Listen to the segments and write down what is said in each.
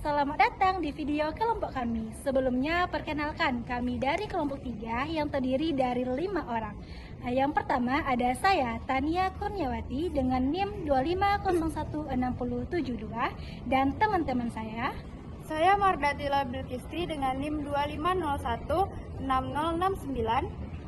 Selamat datang di video kelompok kami. Sebelumnya, perkenalkan kami dari kelompok 3 yang terdiri dari 5 orang. Yang pertama ada saya, Tania Kurniawati dengan NIM 2501672 dan teman-teman saya. Saya Mardatila Bilkistri dengan NIM 25016069.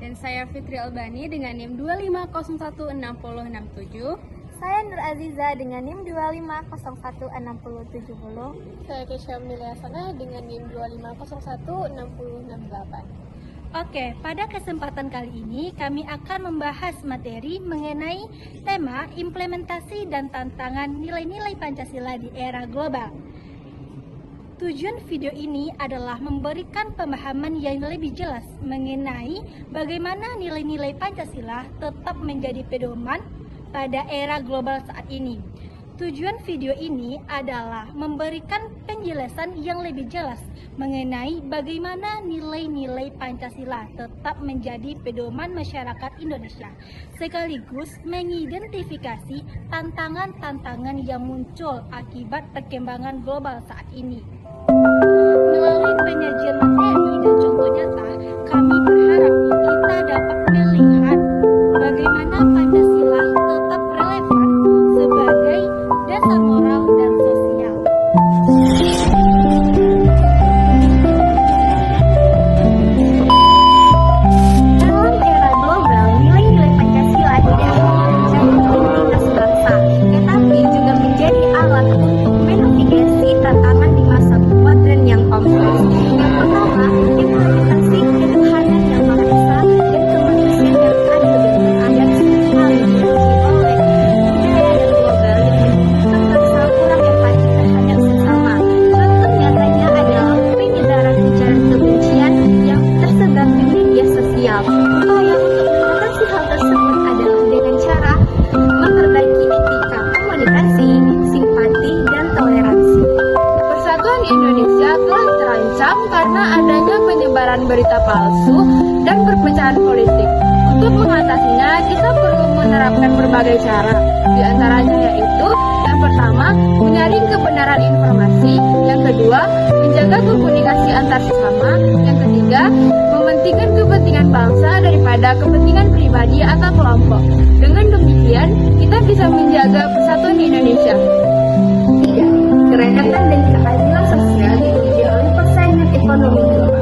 Dan saya Fitri Albani dengan NIM 25016067. Saya Nur Aziza dengan NIM 25016070. Saya Kesha Miliasana dengan NIM 25016068. Oke, pada kesempatan kali ini kami akan membahas materi mengenai tema implementasi dan tantangan nilai-nilai Pancasila di era global. Tujuan video ini adalah memberikan pemahaman yang lebih jelas mengenai bagaimana nilai-nilai Pancasila tetap menjadi pedoman pada era global saat ini. Tujuan video ini adalah memberikan penjelasan yang lebih jelas mengenai bagaimana nilai-nilai Pancasila tetap menjadi pedoman masyarakat Indonesia, sekaligus mengidentifikasi tantangan-tantangan yang muncul akibat perkembangan global saat ini. Melalui penyajian materi dan contoh nyata, kami berharap kita dapat melihat bagaimana Pancasila tetap relevan sebagai dasar moral dan sosial. Dalam era global, nilai-nilai Pancasila tidak hanya menjadi identitas bangsa, tetapi juga menjadi alat untuk menavigasi tantangan di masa modern yang kompleks. Yang pertama, implementasi ketahanan yang bangsa dan kemanusiaan yang adil dan beradab seringkali diuji oleh budaya dan global yang menyebabkan bangsa kurang empati terhadap sesama. Contoh nyatanya adalah penyebaran ujaran kebencian yang tersebar di media sosial. Upaya untuk mengatasi hal tersebut adalah dengan cara memperbaiki etika komunikasi, simpati, dan toleransi. Persatuan Indonesia telah terancam karena adanya penyebaran berita palsu dan perpecahan politik. Untuk mengatasinya, kita perlu menerapkan berbagai cara. Di antaranya yaitu, yang pertama, menyaring kebenaran informasi. Yang kedua, menjaga komunikasi antar sesama. Yang ketiga, mementingkan kepentingan bangsa daripada kepentingan pribadi atau kelompok. Dengan demikian, kita bisa menjaga persatuan di Indonesia. 3. Kerakatan dan keadilan sosial diuji oleh persaingan ekonomi global.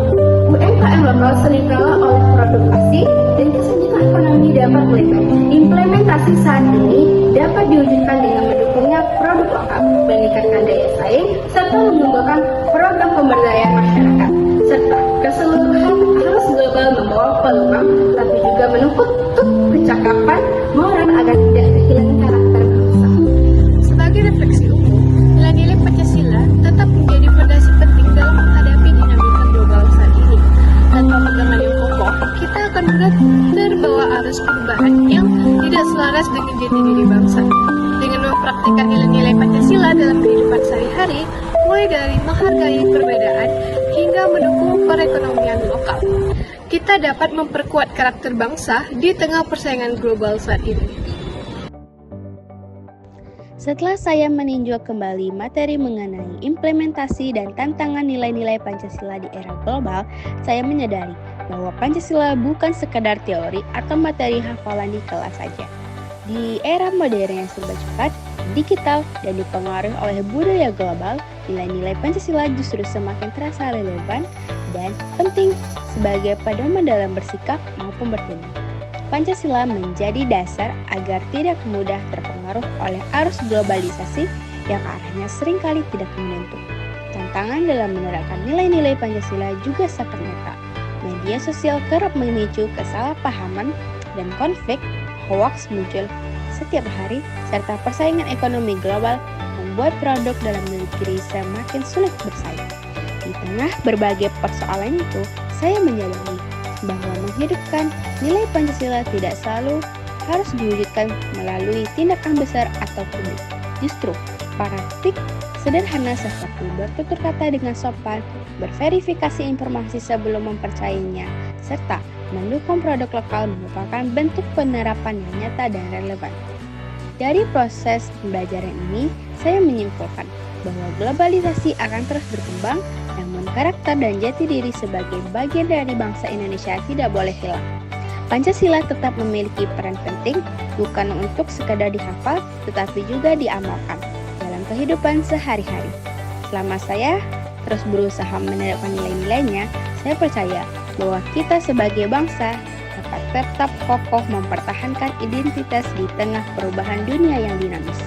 UMKM lokal seringkali oleh produk asing dan kesenjangan ekonomi dapat melebar. Implementasi saat ini dapat diwujudkan dengan mendukungnya produk lokal, meningkatkan daya saing, serta mengembangkan program pemberdayaan masyarakat. Serta keseluruhan harus global membawa peluang, tapi juga menuntut kecakapan moral agar tidak kehilangan karakter bangsa. Sebagai refleksi umum, nilai-nilai Pancasila tetap menjadi fondasi penting dalam menghadapi dinamika global saat ini. Tanpa pegangan yang kokoh, kita akan mudah terbawa arus perubahan yang tidak selaras dengan jati diri bangsa. Dengan mempraktikkan nilai-nilai Pancasila dalam kehidupan sehari-hari, mulai dari menghargai perbedaan hingga mendukung perekonomian lokal, kita dapat memperkuat karakter bangsa di tengah persaingan global saat ini. Setelah saya meninjau kembali materi mengenai implementasi dan tantangan nilai-nilai Pancasila di era global, saya menyadari bahwa Pancasila bukan sekadar teori atau materi hafalan di kelas saja. Di era modern yang serba cepat, digital, dan dipengaruhi oleh budaya global, nilai-nilai Pancasila justru semakin terasa relevan dan penting sebagai pedoman dalam bersikap maupun bertindak. Pancasila menjadi dasar agar tidak mudah terpengaruh oleh arus globalisasi yang arahnya seringkali tidak menentu. Tantangan dalam menerapkan nilai-nilai Pancasila juga sangat nyata. Media sosial kerap memicu kesalahpahaman dan konflik, hoaks muncul setiap hari, serta persaingan ekonomi global membuat produk dalam negeri semakin sulit bersaing. Di tengah berbagai persoalan itu, saya menyadari bahwa menghidupkan nilai Pancasila tidak selalu harus diwujudkan melalui tindakan besar atau publik. Justru, praktik sederhana seperti bertutur kata dengan sopan, berverifikasi informasi sebelum mempercayainya, serta mendukung produk lokal merupakan bentuk penerapan yang nyata dan relevan. Dari proses pembelajaran ini, saya menyimpulkan bahwa globalisasi akan terus berkembang, namun karakter dan jati diri sebagai bagian dari bangsa Indonesia tidak boleh hilang. Pancasila tetap memiliki peran penting, bukan untuk sekadar dihafal, tetapi juga diamalkan dalam kehidupan sehari-hari. Selama saya terus berusaha menerapkan nilai-nilainya, saya percaya bahwa kita sebagai bangsa dapat tetap kokoh mempertahankan identitas di tengah perubahan dunia yang dinamis.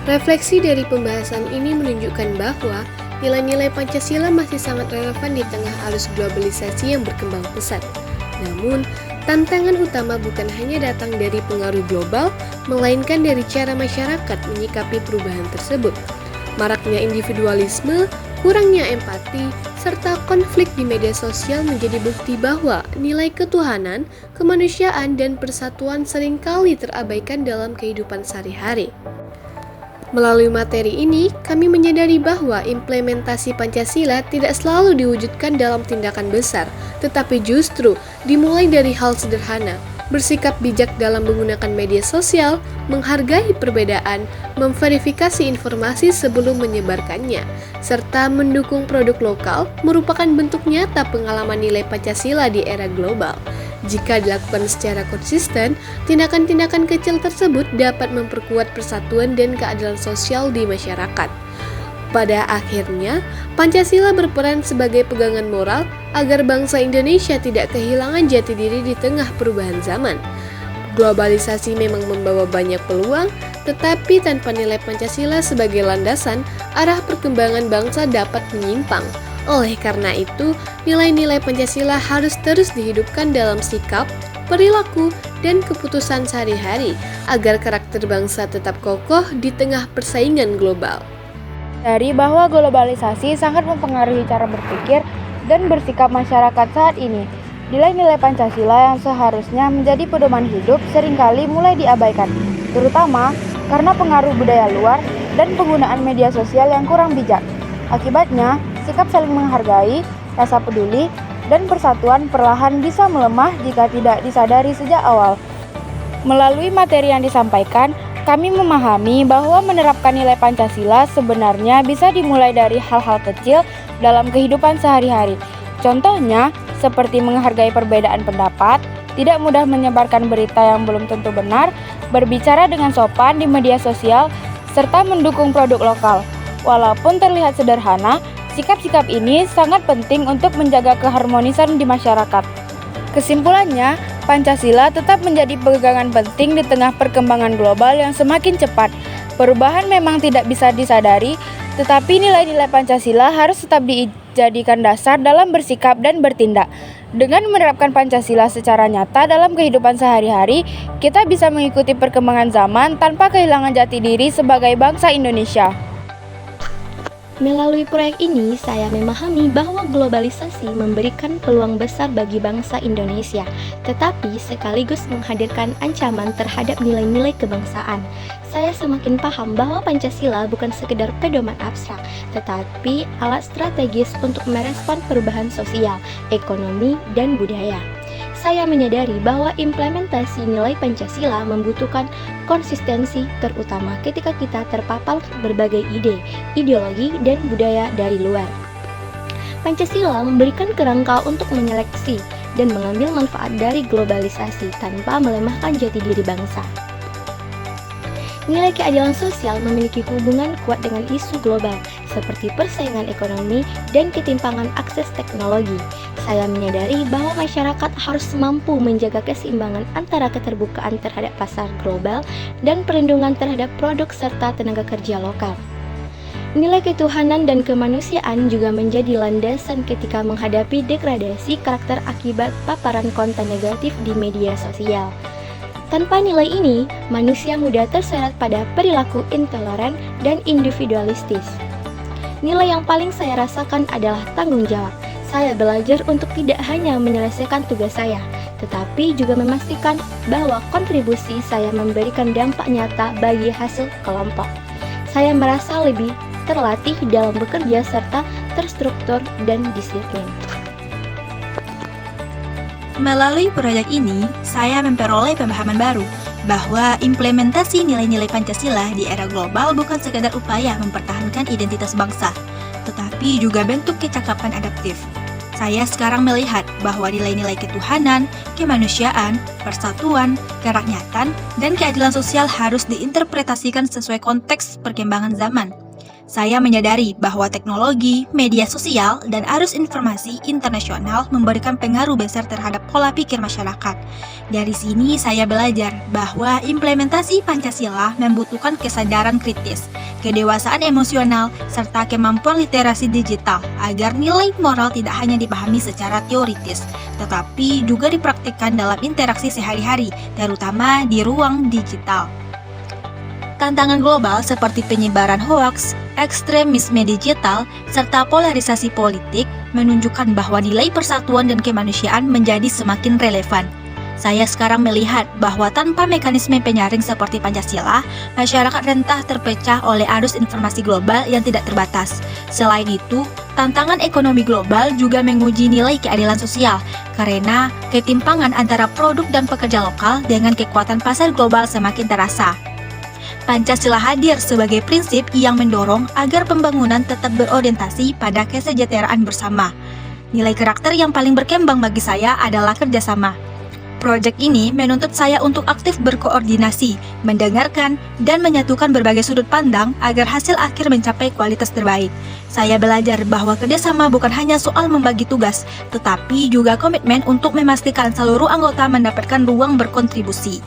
Refleksi dari pembahasan ini menunjukkan bahwa nilai-nilai Pancasila masih sangat relevan di tengah arus globalisasi yang berkembang pesat. Namun, tantangan utama bukan hanya datang dari pengaruh global, melainkan dari cara masyarakat menyikapi perubahan tersebut. Maraknya individualisme, kurangnya empati, serta konflik di media sosial menjadi bukti bahwa nilai ketuhanan, kemanusiaan, dan persatuan seringkali terabaikan dalam kehidupan sehari-hari. Melalui materi ini, kami menyadari bahwa implementasi Pancasila tidak selalu diwujudkan dalam tindakan besar, tetapi justru dimulai dari hal sederhana, bersikap bijak dalam menggunakan media sosial, menghargai perbedaan, memverifikasi informasi sebelum menyebarkannya, serta mendukung produk lokal merupakan bentuk nyata pengalaman nilai Pancasila di era global. Jika dilakukan secara konsisten, tindakan-tindakan kecil tersebut dapat memperkuat persatuan dan keadilan sosial di masyarakat. Pada akhirnya, Pancasila berperan sebagai pegangan moral agar bangsa Indonesia tidak kehilangan jati diri di tengah perubahan zaman. Globalisasi memang membawa banyak peluang, tetapi tanpa nilai Pancasila sebagai landasan, arah perkembangan bangsa dapat menyimpang. Oleh karena itu, nilai-nilai Pancasila harus terus dihidupkan dalam sikap, perilaku, dan keputusan sehari-hari agar karakter bangsa tetap kokoh di tengah persaingan global. Dari bahwa globalisasi sangat mempengaruhi cara berpikir dan bersikap masyarakat saat ini, nilai-nilai Pancasila yang seharusnya menjadi pedoman hidup seringkali mulai diabaikan, terutama karena pengaruh budaya luar dan penggunaan media sosial yang kurang bijak. Akibatnya, sikap saling menghargai, rasa peduli, dan persatuan perlahan bisa melemah jika tidak disadari sejak awal. Melalui materi yang disampaikan, kami memahami bahwa menerapkan nilai Pancasila sebenarnya bisa dimulai dari hal-hal kecil dalam kehidupan sehari-hari. Contohnya, seperti menghargai perbedaan pendapat, tidak mudah menyebarkan berita yang belum tentu benar, berbicara dengan sopan di media sosial, serta mendukung produk lokal. Walaupun terlihat sederhana, sikap-sikap ini sangat penting untuk menjaga keharmonisan di masyarakat. Kesimpulannya, Pancasila tetap menjadi pegangan penting di tengah perkembangan global yang semakin cepat. Perubahan memang tidak bisa disadari, tetapi nilai-nilai Pancasila harus tetap dijadikan dasar dalam bersikap dan bertindak. Dengan menerapkan Pancasila secara nyata dalam kehidupan sehari-hari, kita bisa mengikuti perkembangan zaman tanpa kehilangan jati diri sebagai bangsa Indonesia. Melalui proyek ini, saya memahami bahwa globalisasi memberikan peluang besar bagi bangsa Indonesia, tetapi sekaligus menghadirkan ancaman terhadap nilai-nilai kebangsaan. Saya semakin paham bahwa Pancasila bukan sekedar pedoman abstrak, tetapi alat strategis untuk merespon perubahan sosial, ekonomi, dan budaya. Saya menyadari bahwa implementasi nilai Pancasila membutuhkan konsistensi, terutama ketika kita terpapar berbagai ide, ideologi, dan budaya dari luar. Pancasila memberikan kerangka untuk menyeleksi dan mengambil manfaat dari globalisasi tanpa melemahkan jati diri bangsa. Nilai keadilan sosial memiliki hubungan kuat dengan isu global, seperti persaingan ekonomi dan ketimpangan akses teknologi. Saya menyadari bahwa masyarakat harus mampu menjaga keseimbangan antara keterbukaan terhadap pasar global dan perlindungan terhadap produk serta tenaga kerja lokal. Nilai ketuhanan dan kemanusiaan juga menjadi landasan ketika menghadapi degradasi karakter akibat paparan konten negatif di media sosial. Tanpa nilai ini, manusia mudah terseret pada perilaku intoleran dan individualistis. Nilai yang paling saya rasakan adalah tanggung jawab. Saya belajar untuk tidak hanya menyelesaikan tugas saya, tetapi juga memastikan bahwa kontribusi saya memberikan dampak nyata bagi hasil kelompok. Saya merasa lebih terlatih dalam bekerja serta terstruktur dan disiplin. Melalui proyek ini, saya memperoleh pemahaman baru bahwa implementasi nilai-nilai Pancasila di era global bukan sekadar upaya mempertahankan identitas bangsa, tetapi juga bentuk kecakapan adaptif. Saya sekarang melihat bahwa nilai-nilai ketuhanan, kemanusiaan, persatuan, kerakyatan, dan keadilan sosial harus diinterpretasikan sesuai konteks perkembangan zaman. Saya menyadari bahwa teknologi, media sosial, dan arus informasi internasional memberikan pengaruh besar terhadap pola pikir masyarakat. Dari sini saya belajar bahwa implementasi Pancasila membutuhkan kesadaran kritis, kedewasaan emosional, serta kemampuan literasi digital agar nilai moral tidak hanya dipahami secara teoritis, tetapi juga dipraktikkan dalam interaksi sehari-hari, terutama di ruang digital. Tantangan global seperti penyebaran hoaks, ekstremisme digital, serta polarisasi politik menunjukkan bahwa nilai persatuan dan kemanusiaan menjadi semakin relevan. Saya sekarang melihat bahwa tanpa mekanisme penyaring seperti Pancasila, masyarakat rentan terpecah oleh arus informasi global yang tidak terbatas. Selain itu, tantangan ekonomi global juga menguji nilai keadilan sosial, karena ketimpangan antara produk dan pekerja lokal dengan kekuatan pasar global semakin terasa. Pancasila hadir sebagai prinsip yang mendorong agar pembangunan tetap berorientasi pada kesejahteraan bersama. Nilai karakter yang paling berkembang bagi saya adalah kerjasama. Proyek ini menuntut saya untuk aktif berkoordinasi, mendengarkan, dan menyatukan berbagai sudut pandang agar hasil akhir mencapai kualitas terbaik. Saya belajar bahwa kerjasama bukan hanya soal membagi tugas, tetapi juga komitmen untuk memastikan seluruh anggota mendapatkan ruang berkontribusi.